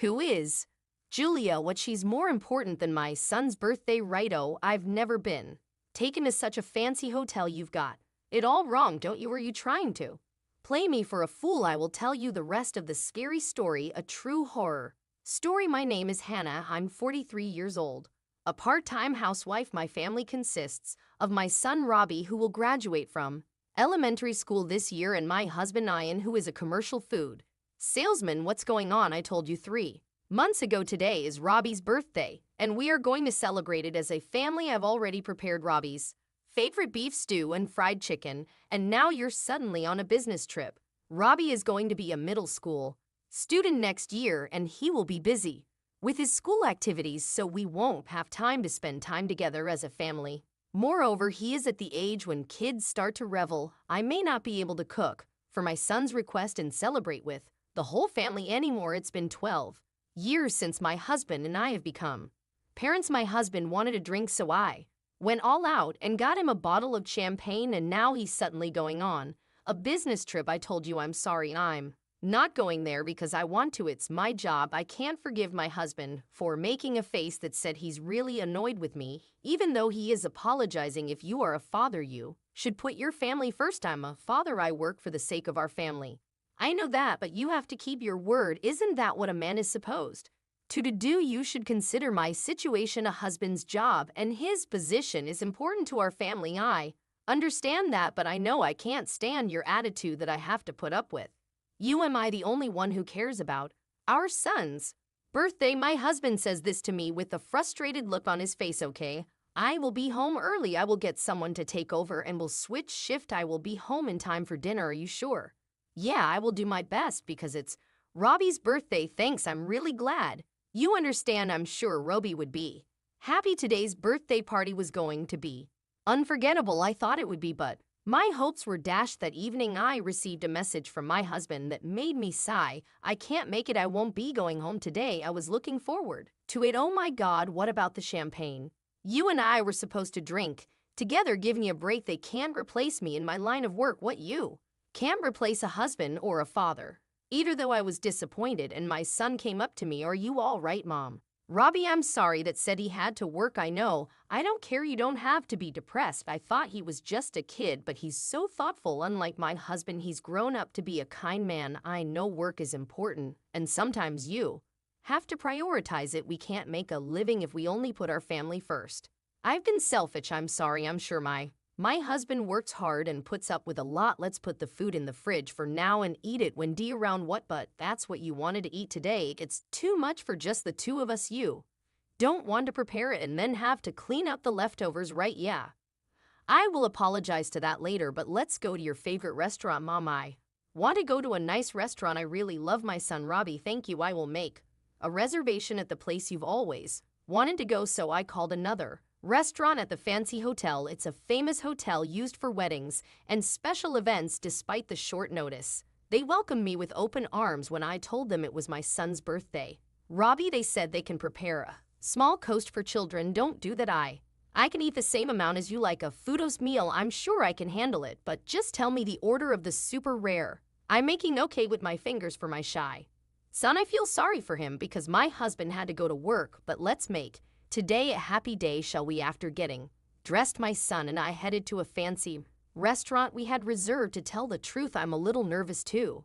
Who is? Julia, what she's more important than my son's birthday righto. I've never been taken to such a fancy hotel you've got. It all wrong, don't you? Are you trying to play me for a fool? I will tell you the rest of the scary story, a true horror story. My name is Hannah. I'm 43 years old. A part-time housewife. My family consists of my son Robbie, who will graduate from elementary school this year, and my husband Ian, who is a commercial food salesman. What's going on? I told you 3 months ago. Today is Robbie's birthday, and we are going to celebrate it as a family. I've already prepared Robbie's favorite beef stew and fried chicken, and now you're suddenly on a business trip. Robbie is going to be a middle school student next year, and he will be busy with his school activities, so we won't have time to spend time together as a family. Moreover, he is at the age when kids start to revel. I may not be able to cook for my son's request and celebrate with the whole family anymore. It's been 12 years since my husband and I have become parents. My husband wanted a drink, so I went all out and got him a bottle of champagne, and now he's suddenly going on a business trip. I told you I'm sorry. I'm not going there because I want to. It's my job. I can't forgive my husband for making a face that said he's really annoyed with me, even though he is apologizing. If you are a father, you should put your family first. I'm a father. I work for the sake of our family. I know that, but you have to keep your word. Isn't that what a man is supposed to do? You should consider my situation. A husband's job and his position is important to our family. I understand that, but I know I can't stand your attitude that I have to put up with. You, am I the only one who cares about our son's birthday? My husband says this to me with a frustrated look on his face. Okay, I will be home early. I will get someone to take over and we'll switch shift. I will be home in time for dinner. Are you sure? Yeah, I will do my best because it's Robbie's birthday. Thanks, I'm really glad you understand. I'm sure Robbie would be happy. Today's birthday party was going to be unforgettable. I thought it would be, but my hopes were dashed. That evening I received a message from my husband that made me sigh. I can't make it. I won't be going home today. I was looking forward to it. Oh my God, what about the champagne you and I were supposed to drink together? Give me a break. They can't replace me in my line of work. What? You can't replace a husband or a father either. Though I was disappointed, and my son came up to me. Are you all right, Mom? Robbie, I'm sorry that said he had to work. I know. I don't care. You don't have to be depressed. I thought he was just a kid, but he's so thoughtful. Unlike my husband, he's grown up to be a kind man. I know work is important, and sometimes you have to prioritize it. We can't make a living if we only put our family first. I've been selfish. I'm sorry. I'm sure my husband works hard and puts up with a lot. Let's put the food in the fridge for now and eat it when D around. What? But that's what you wanted to eat today. It's too much for just the two of us. You don't want to prepare it and then have to clean up the leftovers, right? Yeah. I will apologize to that later, but let's go to your favorite restaurant. Mom, I want to go to a nice restaurant. I really love my son Robbie. Thank you. I will make a reservation at the place you've always wanted to go. So I called another restaurant at the fancy hotel. It's a famous hotel used for weddings and special events. Despite the short notice, they welcomed me with open arms when I told them it was my son's birthday. Robbie, they said they can prepare a small coast for children. Don't do that. I can eat the same amount as you, like a Foodos meal. I'm sure I can handle it, but just tell me the order of the super rare. I'm making okay with my fingers for my shy son. I feel sorry for him because my husband had to go to work, but let's make today a happy day, shall we? After getting dressed, my son and I headed to a fancy restaurant we had reserved. To tell the truth, I'm a little nervous too.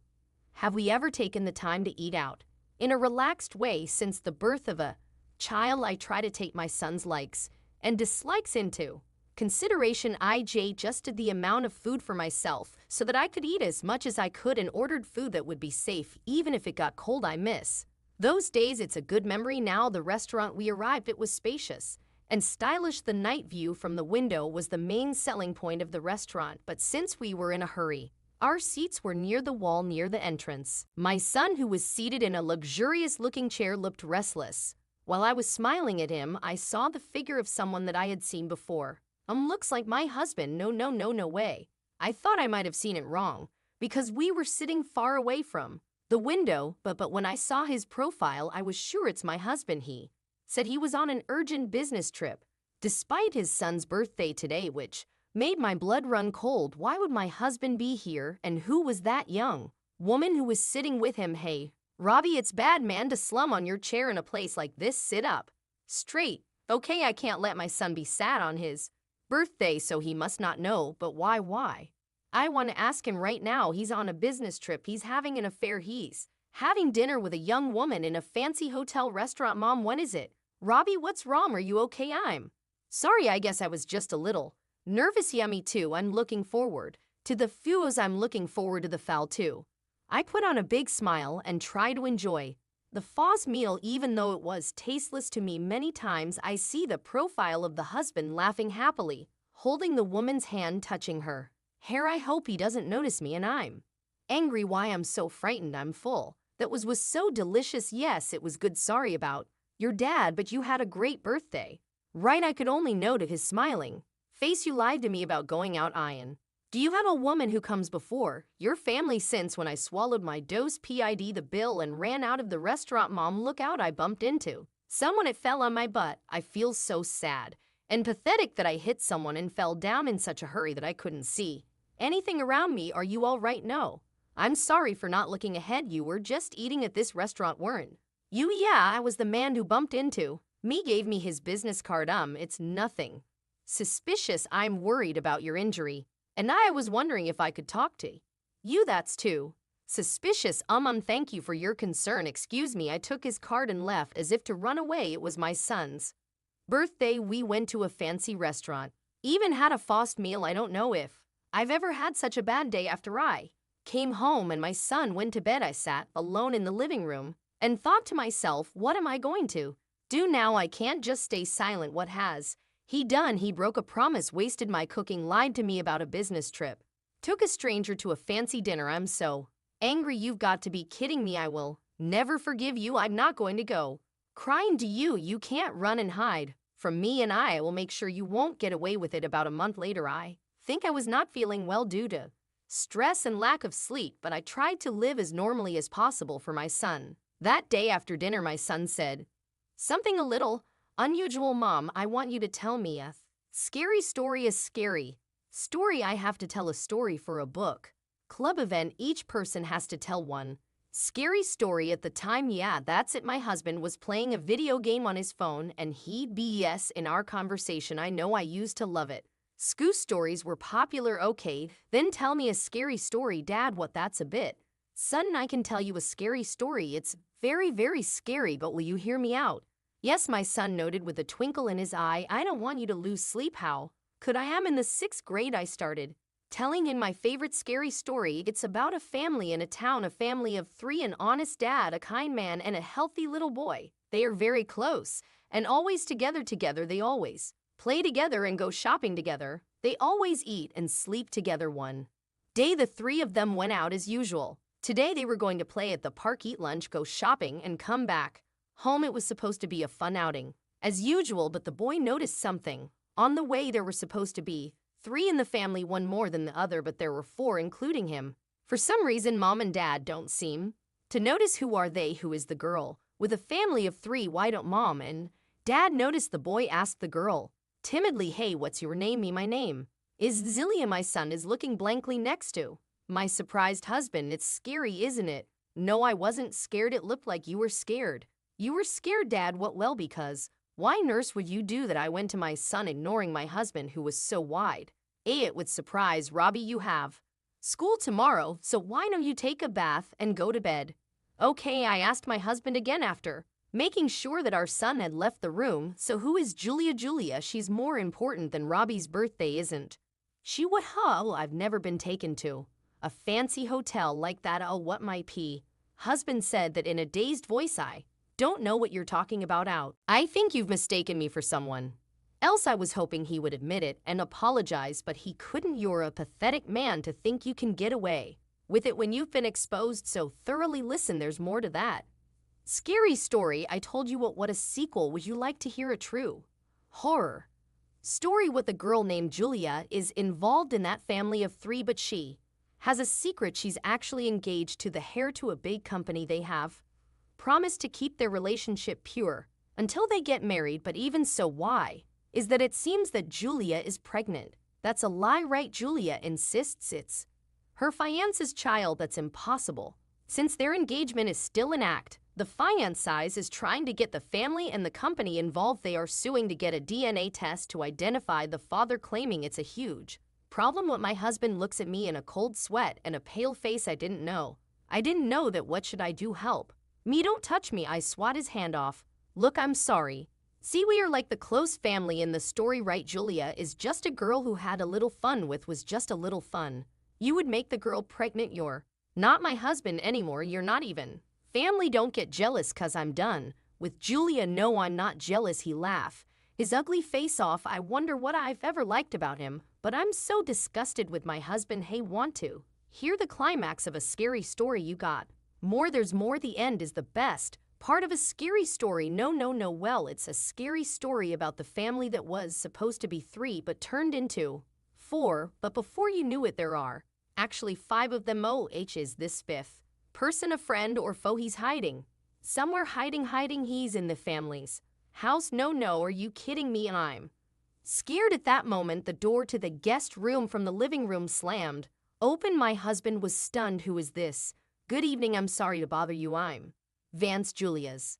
Have we ever taken the time to eat out in a relaxed way since the birth of a child? I try to take my son's likes and dislikes into consideration. I adjusted the amount of food for myself so that I could eat as much as I could and ordered food that would be safe even if it got cold. I miss those days. It's a good memory now. The restaurant we arrived at was spacious and stylish. The night view from the window was the main selling point of the restaurant, but since we were in a hurry, our seats were near the wall near the entrance. My son, who was seated in a luxurious-looking chair, looked restless. While I was smiling at him, I saw the figure of someone that I had seen before. Looks like my husband. No way. I thought I might have seen it wrong because we were sitting far away from the window, but when I saw his profile, I was sure it's my husband. He said he was on an urgent business trip, despite his son's birthday today, which made my blood run cold. Why would my husband be here, and who was that young woman who was sitting with him? Hey, Robbie, it's bad, man, to slum on your chair in a place like this. Sit up. Straight. Okay, I can't let my son be sad on his birthday, so he must not know, but why? I want to ask him right now. He's on a business trip. He's having an affair. He's having dinner with a young woman in a fancy hotel restaurant. Mom, when is it? Robbie, what's wrong? Are you okay? I'm sorry, I guess I was just a little nervous. Yeah, me too. I'm looking forward to the fuse. I'm looking forward to the foul too. I put on a big smile and try to enjoy the Foz meal, even though it was tasteless to me. Many times I see the profile of the husband laughing happily, holding the woman's hand, touching her hair. I hope he doesn't notice me, and I'm angry. Why I'm so frightened? I'm full. That was so delicious. Yes, it was good. Sorry about your dad, but you had a great birthday. Right, I could only note of his smiling face. You lied to me about going out, Ian. Do you have a woman who comes before your family? Since when I swallowed my dose, PID the bill and ran out of the restaurant. Mom, look out, I bumped into someone. It fell on my butt. I feel so sad and pathetic that I hit someone and fell down in such a hurry that I couldn't see anything around me. Are you all right? No. I'm sorry for not looking ahead. You were just eating at this restaurant, weren't you? Yeah, I was the man who bumped into me. Gave me his business card. It's nothing suspicious. I'm worried about your injury, and I was wondering if I could talk to you. That's too suspicious. Thank you for your concern. Excuse me. I took his card and left as if to run away. It was my son's birthday. We went to a fancy restaurant, even had a fast meal. I don't know if I've ever had such a bad day. After I came home and my son went to bed, I sat alone in the living room and thought to myself, what am I going to do now? I can't just stay silent. What has he done? He broke a promise, wasted my cooking, lied to me about a business trip, took a stranger to a fancy dinner. I'm so angry. You've got to be kidding me. I will never forgive you. I'm not going to go crying to you. You can't run and hide from me, and I will make sure you won't get away with it. About a month later, I think I was not feeling well due to stress and lack of sleep, but I tried to live as normally as possible for my son. That day after dinner, my son said something a little unusual. Mom, I want you to tell me a scary story. A scary story? I have to tell a story for a book club event. Each person has to tell one scary story at the time. Yeah, that's it. My husband was playing a video game on his phone and he'd BS in our conversation. I know, I used to love it. Scoo stories were popular. Okay, then tell me a scary story. Dad, what? That's a bit sudden. I can tell you a scary story. It's very, very scary, but will you hear me out? Yes, my son nodded with a twinkle in his eye. I don't want you to lose sleep. How could I? Am in the 6th grade. I started telling him my favorite scary story. It's about a family in a town, a family of 3, an honest dad, a kind man, and a healthy little boy. They are very close and always together. They always play together and go shopping together. They always eat and sleep together. One day, the 3 of them went out as usual. Today, they were going to play at the park, eat lunch, go shopping, and come back home. It was supposed to be a fun outing, as usual, but the boy noticed something. On the way, there were supposed to be 3 in the family, one more than the other, but there were 4, including him. For some reason, Mom and Dad don't seem to notice. Who are they? Who is the girl? With a family of 3, why don't Mom and Dad notice? The boy asked the girl timidly, hey, what's your name? My name is Zilia. My son is looking blankly next to my surprised husband. It's scary, isn't it? No, I wasn't scared. It looked like you were scared. You were scared, Dad. What? Well, because why, nurse, would you do that? I went to my son, ignoring my husband, who was so wide. It with surprise. Robbie, you have school tomorrow, so why don't you take a bath and go to bed? Okay, I asked my husband again after making sure that our son had left the room. So who is Julia? Julia, she's more important than Robbie's birthday, isn't she? What? Huh? I've never been taken to a fancy hotel like that. Oh, what? My husband said that in a dazed voice. I don't know what you're talking about. Out. I think you've mistaken me for someone else. I was hoping he would admit it and apologize, but he couldn't. You're a pathetic man to think you can get away with it when you've been exposed so thoroughly. Listen, there's more to that scary story. I told you what a sequel. Would you like to hear a true horror story? With a girl named Julia is involved in that family of 3, but she has a secret. She's actually engaged to the heir to a big company. They have promised to keep their relationship pure until they get married, but even so, why is that it seems that Julia is pregnant. That's a lie, right? Julia insists it's her fiance's child. That's impossible. Since their engagement is still an act, the fiancé is trying to get the family and the company involved. They are suing to get a DNA test to identify the father, claiming it's a huge problem. What my husband looks at me in a cold sweat and a pale face. I didn't know that. What should I do? Help me, don't touch me. I swat his hand off. Look, I'm sorry. See, we are like the close family in the story, right? Julia is just a girl who had a little fun with, was just a little fun. You would make the girl pregnant. You're not my husband anymore. You're not even family. Don't get jealous cause I'm done with Julia. No, I'm not jealous. He laughed his ugly face off. I wonder what I've ever liked about him, but I'm so disgusted with my husband. Hey, want to hear the climax of a scary story? You got more. There's more. The end is the best part of a scary story. No. Well, it's a scary story about the family that was supposed to be 3 but turned into 4. But before you knew it, there are actually 5 of them. Is this 5th person a friend or foe? He's hiding somewhere. Hiding. He's in the family's house. No, are you kidding me? I'm scared. At that moment, the door to the guest room from the living room slammed open. My husband was stunned. Who is this? Good evening. I'm sorry to bother you. I'm Vance, Julia's.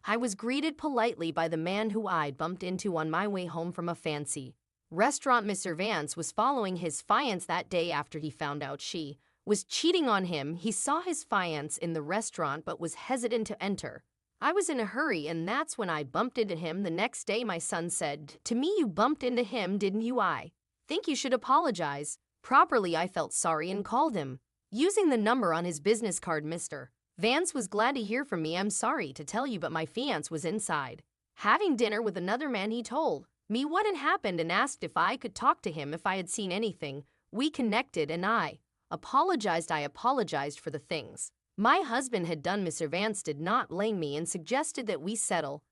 I was greeted politely by the man who I'd bumped into on my way home from a fancy restaurant. Mr. Vance was following his fiancée that day after he found out she was cheating on him. He saw his fiancée in the restaurant but was hesitant to enter. I was in a hurry, and that's when I bumped into him. The next day, my son said to me, "You bumped into him, didn't you? I think you should apologize properly." I felt sorry and called him using the number on his business card. Mr. Vance was glad to hear from me. "I'm sorry to tell you, but my fiancé was inside having dinner with another man." He told me what had happened and asked if I could talk to him if I had seen anything. We connected and I apologized. I apologized for the things my husband had done. Mr. Vance did not blame me and suggested that we settle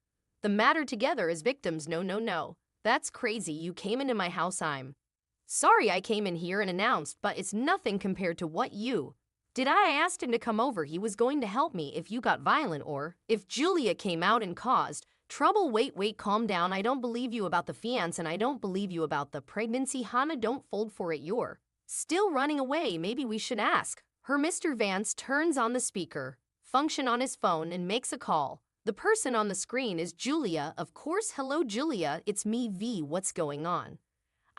the matter together as victims. No. That's crazy. You came into my house. I'm sorry. I came in here and announced, but it's nothing compared to what you did. I asked him to come over. He was going to help me if you got violent or if Julia came out and caused trouble. Wait, calm down. I don't believe you about the fiancé and I don't believe you about the pregnancy. Hannah, don't fold for it. You're still running away. Maybe we should ask her. Mr. Vance turns on the speaker function on his phone and makes a call. The person on the screen is Julia, of course. "Hello, Julia, it's me, V. What's going on?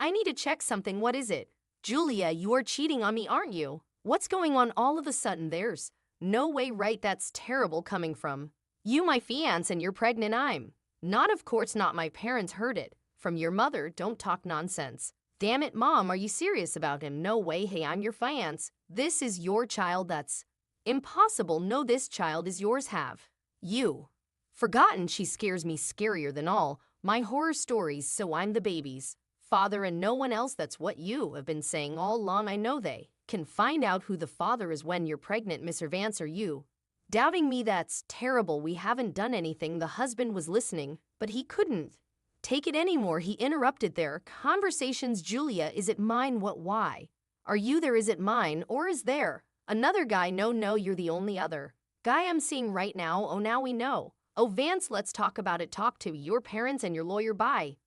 I need to check something." "What is it?" "Julia, you are cheating on me, aren't you? What's going on all of a sudden?" "There's no way, right? That's terrible coming from you, my fiancé, and you're pregnant." "I'm not, of course not. My parents heard it from your mother." "Don't talk nonsense." "Damn it, Mom, are you serious about him?" "No way. Hey, I'm your fiancé. This is your child." "That's impossible." "No, this child is yours. Have you forgotten? She scares me scarier than all my horror stories. So I'm the baby's father and no one else. That's what you have been saying all along. I know they can find out who the father is when you're pregnant." "Mr. Vance, are you doubting me? That's terrible. We haven't done anything." The husband was listening, but he couldn't take it anymore. He interrupted their conversations. "Julia, is it mine? Why are you there? Is it mine or is there another guy?" No, you're the only other guy I'm seeing right now." "Oh, now we know." "Oh, Vance, let's talk about it. Talk to your parents and your lawyer." Bye.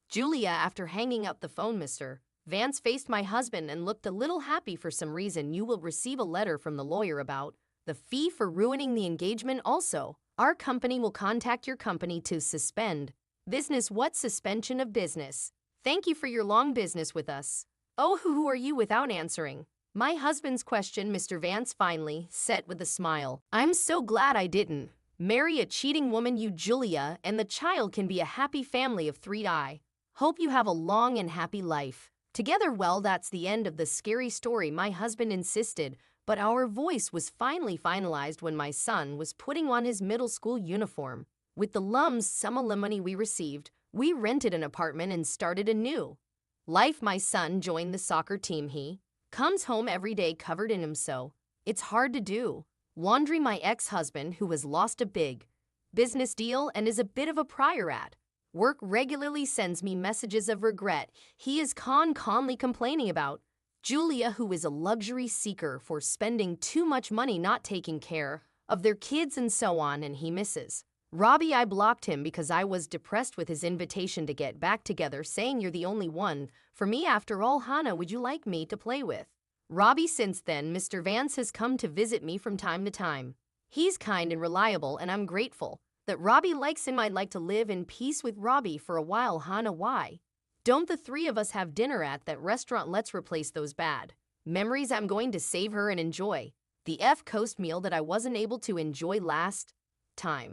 Julia, after hanging up the phone, Mr. Vance faced my husband and looked a little happy for some reason. "You will receive a letter from the lawyer about the fee for ruining the engagement. Also, our company will contact your company to suspend business." "What suspension of business?" "Thank you for your long business with us." "Oh, who are you?" Without answering my husband's question, Mr. Vance finally said with a smile, "I'm so glad I didn't marry a cheating woman. You, Julia, and the child can be a happy family of 3. I hope you have a long and happy life together." Well, that's the end of the scary story. My husband insisted, but our voice was finally finalized when my son was putting on his middle school uniform. With the sum of money we received, we rented an apartment and started a new life. My son joined the soccer team. He comes home every day covered in him, so it's hard to do laundry. My ex-husband, who has lost a big business deal and is a bit of a prior at work, regularly sends me messages of regret. He is calmly complaining about Julia, who is a luxury seeker, for spending too much money not taking care of their kids and so on, and he misses Robbie. I blocked him because I was depressed with his invitation to get back together, saying, "You're the only one for me after all." "Hannah, would you like me to play with Robbie, since then, Mr. Vance has come to visit me from time to time. He's kind and reliable, and I'm grateful that Robbie likes him. I'd like to live in peace with Robbie for a while, Hannah. Why don't the three of us have dinner at that restaurant? Let's replace those bad memories. I'm going to save her and enjoy the F Coast meal that I wasn't able to enjoy last time.